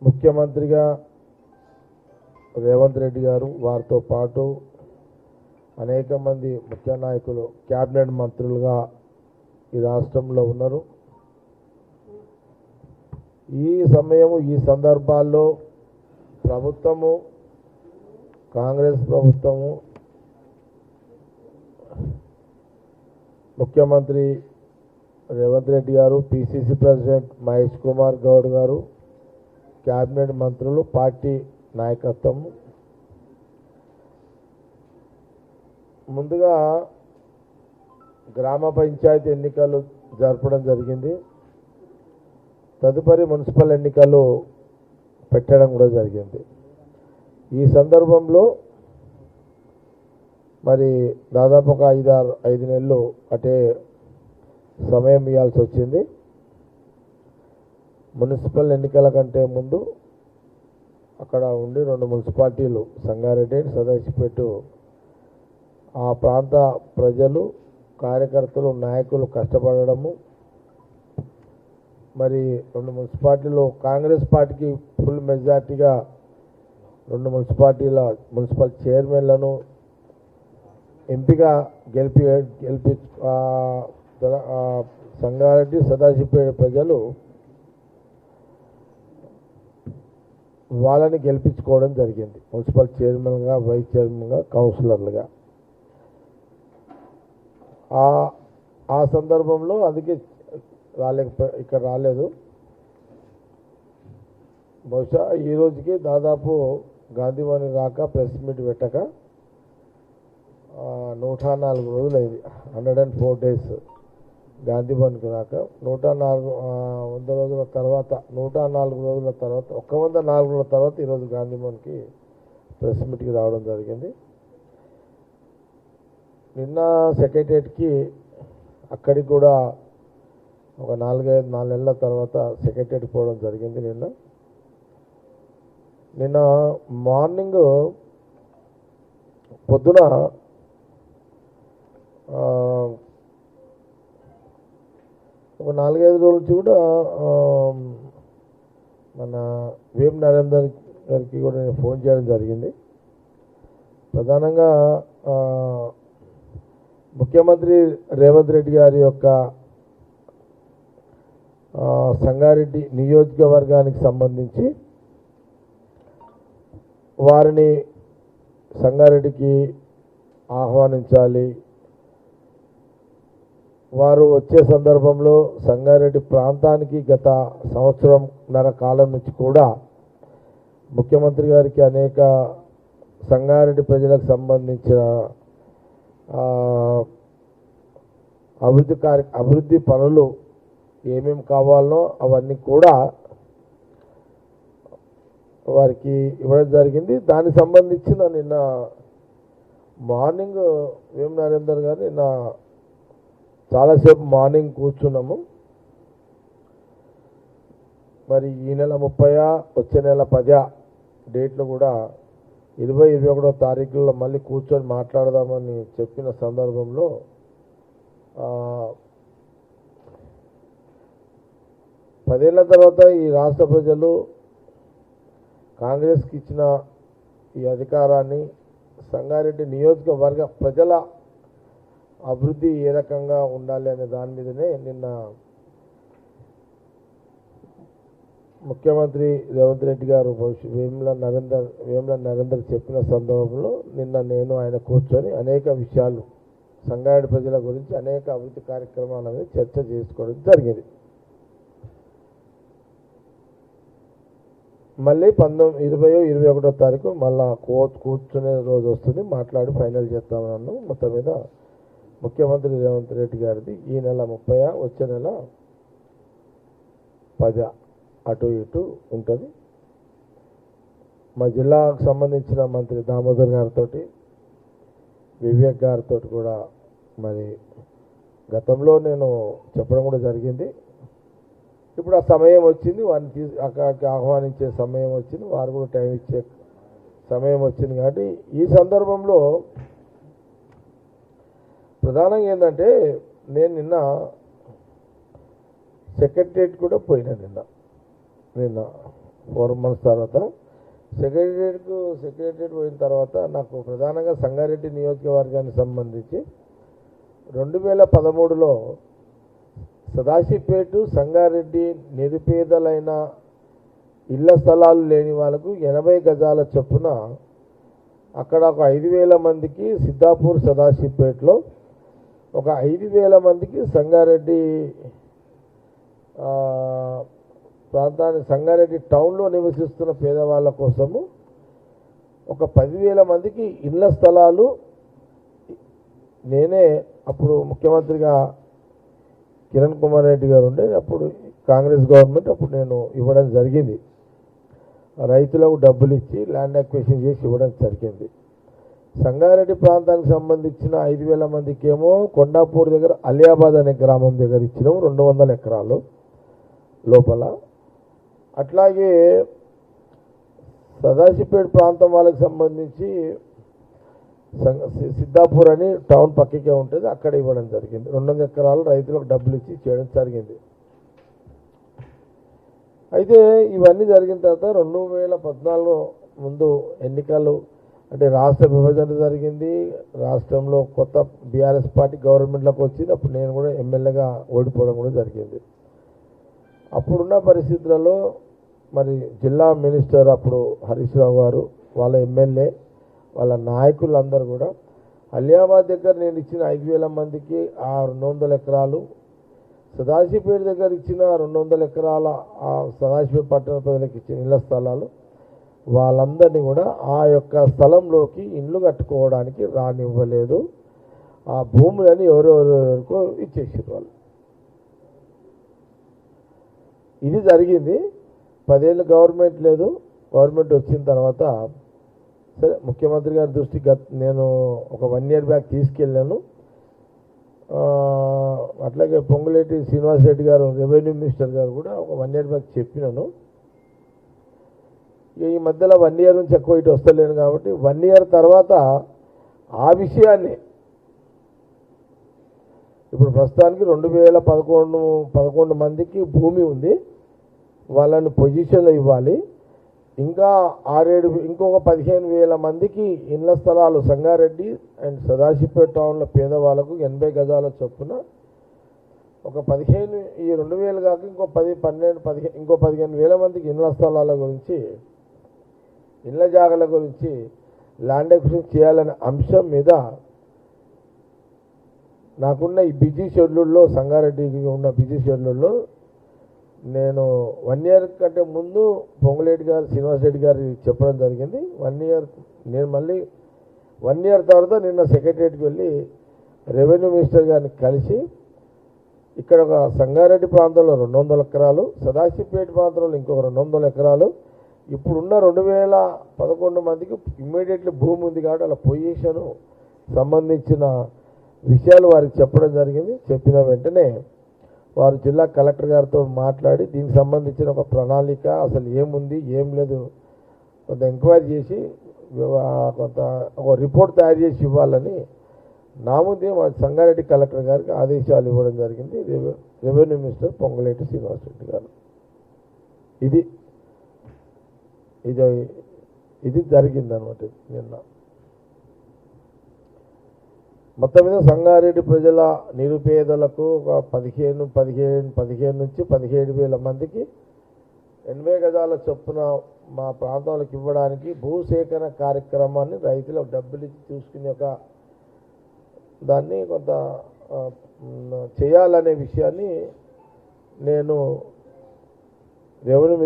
ముఖ్యమంత్రిగా రేవంత్ రెడ్డి గారు వారితో పాటు అనేక మంది ముఖ్య నాయకులు క్యాబినెట్ మంత్రులుగా ఈ రాష్ట్రంలో ఉన్నారు. ఈ సందర్భాల్లో ప్రభుత్వము కాంగ్రెస్ ప్రభుత్వము ముఖ్యమంత్రి రేవంత్ రెడ్డి గారు, పిసిసి ప్రెసిడెంట్ మహేష్ కుమార్ గౌడ్ గారు, క్యాబినెట్ మంత్రులు, పార్టీ నాయకత్వం ముందుగా గ్రామ పంచాయతీ ఎన్నికలు జరపడం జరిగింది. తదుపరి మున్సిపల్ ఎన్నికలు పెట్టడం కూడా జరిగింది. ఈ సందర్భంలో మరి దాదాపు ఒక 5 నెలలు అటే సమయం ఇవ్వాల్సి వచ్చింది. మున్సిపల్ ఎన్నికల కంటే ముందు అక్కడ ఉండి 2 మున్సిపాలిటీలు సంగారెడ్డి, సదాశివపేట ఆ ప్రాంత ప్రజలు, కార్యకర్తలు, నాయకులు కష్టపడము, మరి 2 మున్సిపాలిటీలో కాంగ్రెస్ పార్టీకి ఫుల్ మెజార్టీగా 2 మున్సిపాలిటీల మున్సిపల్ చైర్మన్లను ఎంపిక గెలిపి సంగారెడ్డి, సదాశివపేట ప్రజలు వాళ్ళని గెలిపించుకోవడం జరిగింది. మున్సిపల్ చైర్మన్గా, వైస్ చైర్మన్గా, కౌన్సిలర్లుగా. ఆ సందర్భంలో అందుకే ఇక్కడ రాలేదు. బహుశా ఈ రోజుకి దాదాపు గాంధీభవన్ రాక, ప్రెస్ మీట్ పెట్టక 104 రోజులు అయింది. 104 డేస్ గాంధీభవన్కి రాక 100 రోజుల తర్వాత 104 రోజుల తర్వాత 104 రోజుల తర్వాత ఈరోజు గాంధీభవన్కి ప్రెస్ మీట్కి రావడం జరిగింది. నిన్న సెక్రటరియట్కి అక్కడికి కూడా ఒక 4 నెలల తర్వాత సెక్రటరియట్కి పోవడం జరిగింది. నిన్న మార్నింగ్ పొద్దున ఒక 4-5 రోజుల నుంచి కూడా మన వేం నరేందర్ గారికి కూడా నేను ఫోన్ చేయడం జరిగింది. ప్రధానంగా ముఖ్యమంత్రి రేవంత్ రెడ్డి గారి యొక్క సంగారెడ్డి నియోజకవర్గానికి సంబంధించి వారిని సంగారెడ్డికి ఆహ్వానించాలి. వారు వచ్చే సందర్భంలో సంగారెడ్డి ప్రాంతానికి గత సంవత్సరంన్నర కాలం నుంచి కూడా ముఖ్యమంత్రి గారికి అనేక సంగారెడ్డి ప్రజలకు సంబంధించిన అభివృద్ధి పనులు ఏమేమి కావాలనో అవన్నీ కూడా వారికి ఇవ్వడం జరిగింది. దానికి సంబంధించిన నిన్న మార్నింగ్ వేం నరేందర్ గారు నిన్న చాలాసేపు మార్నింగ్ కూర్చున్నాము. మరి ఈ నెల 30 వచ్చే నెల 10 డేట్లు కూడా 20-21 తారీఖుల్లో మళ్ళీ కూర్చొని మాట్లాడదామని చెప్పిన సందర్భంలో 10 ఏళ్ల తర్వాత ఈ రాష్ట్ర ప్రజలు కాంగ్రెస్కి ఇచ్చిన ఈ అధికారాన్ని సంగారెడ్డి నియోజకవర్గ ప్రజల అభివృద్ధి ఏ రకంగా ఉండాలి అనే దాని మీదనే నిన్న ముఖ్యమంత్రి రేవంత్ రెడ్డి గారు వేముల నరేందర్ చెప్పిన సందర్భంలో నిన్న నేను ఆయన కూర్చొని అనేక విషయాలు సంగారెడ్డి ప్రజల గురించి అనేక అభివృద్ధి కార్యక్రమాల మీద చర్చ చేసుకోవడం జరిగింది. మళ్ళీ 20-21 తారీఖు మళ్ళా కూర్చునే రోజు వస్తుంది, మాట్లాడి ఫైనల్ చేస్తామన్నాను. మొత్తం మీద ముఖ్యమంత్రి రేవంత్ రెడ్డి గారిది ఈ నెల 30 వచ్చే నెల 10 అటు ఇటు ఉంటుంది. మా జిల్లాకు సంబంధించిన మంత్రి దామోదర్ గారితో, వివేక్ గారితో కూడా మరి గతంలో నేను చెప్పడం కూడా జరిగింది. ఇప్పుడు ఆ సమయం వచ్చింది, వారిని అక్కడికి ఆహ్వానించే సమయం వచ్చింది, వారు కూడా టైం ఇచ్చే సమయం వచ్చింది. కాబట్టి ఈ సందర్భంలో ప్రధానంగా ఏంటంటే నేను నిన్న సెక్రటరియట్ కూడా పోయినా. నిన్న 4 months తర్వాత సెక్రటరియట్ పోయిన తర్వాత నాకు ప్రధానంగా సంగారెడ్డి నియోజకవర్గానికి సంబంధించి 2013లో సదాశివపేట సంగారెడ్డి నిరుపేదలైన ఇళ్ల స్థలాలు లేని వాళ్ళకు 80 గజాల చొప్పున అక్కడ ఒక 5,000 మందికి సిద్ధాపూర్ సదాశివపేటలో ఒక 5,000 మందికి సంగారెడ్డి ప్రాంతాన్ని సంగారెడ్డి టౌన్లో నివసిస్తున్న పేదవాళ్ళ కోసము ఒక 10,000 మందికి ఇళ్ల స్థలాలు నేనే అప్పుడు ముఖ్యమంత్రిగా కిరణ్ కుమార్ రెడ్డి గారు ఉండే అప్పుడు కాంగ్రెస్ గవర్నమెంట్ అప్పుడు నేను ఇవ్వడం జరిగింది. రైతులకు డబ్బులు ఇచ్చి ల్యాండ్ అక్విజిషన్ చేసి ఇవ్వడం జరిగింది. సంగారెడ్డి ప్రాంతానికి సంబంధించిన 5,000 మందికి ఏమో కొండాపూర్ దగ్గర అలియాబాద్ అనే గ్రామం దగ్గర ఇచ్చినాము 200 ఎకరాలు లోపల. అట్లాగే సదాశివపేట ప్రాంతం వాళ్ళకి సంబంధించి సిద్ధాపూర్ అని టౌన్ పక్కకే ఉంటుంది, అక్కడ ఇవ్వడం జరిగింది. 200 ఎకరాలు రైతులకు డబ్బులు ఇచ్చి చేయడం జరిగింది. అయితే ఇవన్నీ జరిగిన తర్వాత 2014 ముందు ఎన్నికలు అంటే రాష్ట్ర విభజన జరిగింది. రాష్ట్రంలో కొత్త బీఆర్ఎస్ పార్టీ గవర్నమెంట్లోకి వచ్చింది. అప్పుడు నేను కూడా ఎమ్మెల్యేగా ఓడిపోవడం కూడా జరిగింది. అప్పుడున్న పరిస్థితులలో మరి జిల్లా మినిస్టర్ అప్పుడు హరీష్ రావు గారు వాళ్ళ ఎమ్మెల్యే వాళ్ళ నాయకులందరూ కూడా అలియాబాద్ దగ్గర నేను ఇచ్చిన 5,000 మందికి ఆ 200 ఎకరాలు, సదాశివపేట దగ్గర ఇచ్చిన 200 ఎకరాల ఆ సదాశివపేట పట్టణ ప్రజలకు ఇచ్చిన ఇళ్ల స్థలాలు వాళ్ళందరినీ కూడా ఆ యొక్క స్థలంలోకి ఇండ్లు కట్టుకోవడానికి రానివ్వలేదు. ఆ భూములని ఎవరెవరికో ఇచ్చేసారు వాళ్ళు. ఇది జరిగింది. 10 ఏళ్ళు గవర్నమెంట్ లేదు. గవర్నమెంట్ వచ్చిన తర్వాత సరే ముఖ్యమంత్రి గారి దృష్టికి నేను ఒక 1 year బ్యాక్ తీసుకెళ్ళాను. అట్లాగే పొంగులేటి శ్రీనివాస్ రెడ్డి గారు రెవెన్యూ మినిస్టర్ గారు కూడా ఒక 1 year బ్యాక్ చెప్పినాను. ఈ మధ్యలో 1 year నుంచి ఎక్కువ ఇటు వస్తలేను కాబట్టి 1 year తర్వాత ఆ విషయాన్ని ఇప్పుడు ప్రస్తుతానికి 2011 మందికి భూమి ఉంది, వాళ్ళని పొజిషన్లో ఇవ్వాలి. ఇంకా 6-7 ఇంకొక 15,000 మందికి ఇళ్ల స్థలాలు సంగారెడ్డి అండ్ సదాశివపేట టౌన్లో పేదవాళ్ళకు 80 గజాల చొప్పున ఒక 15 ఈ 2,000 కాక ఇంకో 15,000 మందికి ఇళ్ల స్థలాల గురించి ఇళ్ల జాగాల గురించి ల్యాండ్ అక్విజిషన్ చేయాలనే అంశం మీద నాకున్న ఈ బిజీ షెడ్యూల్లో సంగారెడ్డికి ఉన్న బిజీ షెడ్యూల్లో నేను 1 year కంటే ముందు పొంగులేటి గారు శ్రీనివాస్ రెడ్డి గారు చెప్పడం జరిగింది. 1 year నేను మళ్ళీ 1 year తర్వాత నిన్న సెక్రటరియట్కి వెళ్ళి రెవెన్యూ మినిస్టర్ గారిని కలిసి ఇక్కడ ఒక సంగారెడ్డి ప్రాంతంలో 200 ఎకరాలు, సదాశివపేట ప్రాంతంలో ఇంకొక 200 ఎకరాలు, ఇప్పుడున్న 2011 మందికి ఇమ్మీడియట్లీ భూమి ఉంది కాబట్టి అలా పొజిషను సంబంధించిన విషయాలు వారికి చెప్పడం జరిగింది. చెప్పిన వెంటనే వారు జిల్లా కలెక్టర్ గారితో మాట్లాడి దీనికి సంబంధించిన ఒక ప్రణాళిక అసలు ఏముంది ఏం లేదు కొంత ఎంక్వైరీ చేసి కొంత ఒక రిపోర్ట్ తయారు చేసి ఇవ్వాలని నా ముందే మా సంగారెడ్డి కలెక్టర్ గారికి ఆదేశాలు ఇవ్వడం జరిగింది. రెవెన్యూ మినిస్టర్ పొంగులేటి శ్రీనివాస్ రెడ్డి గారు. ఇది జరిగిందనమాట నిన్న. మొత్తం మీద సంగారెడ్డి ప్రజల నిరుపేదలకు ఒక 15 నుంచి 17,000 మందికి 80 గజాల చొప్పున మా ప్రాంతాలకు ఇవ్వడానికి భూసేకరణ కార్యక్రమాన్ని రైతులకు డబ్బులు ఇచ్చి చూసుకునే ఒక దాన్ని కొంత చేయాలనే విషయాన్ని నేను రెవెన్యూ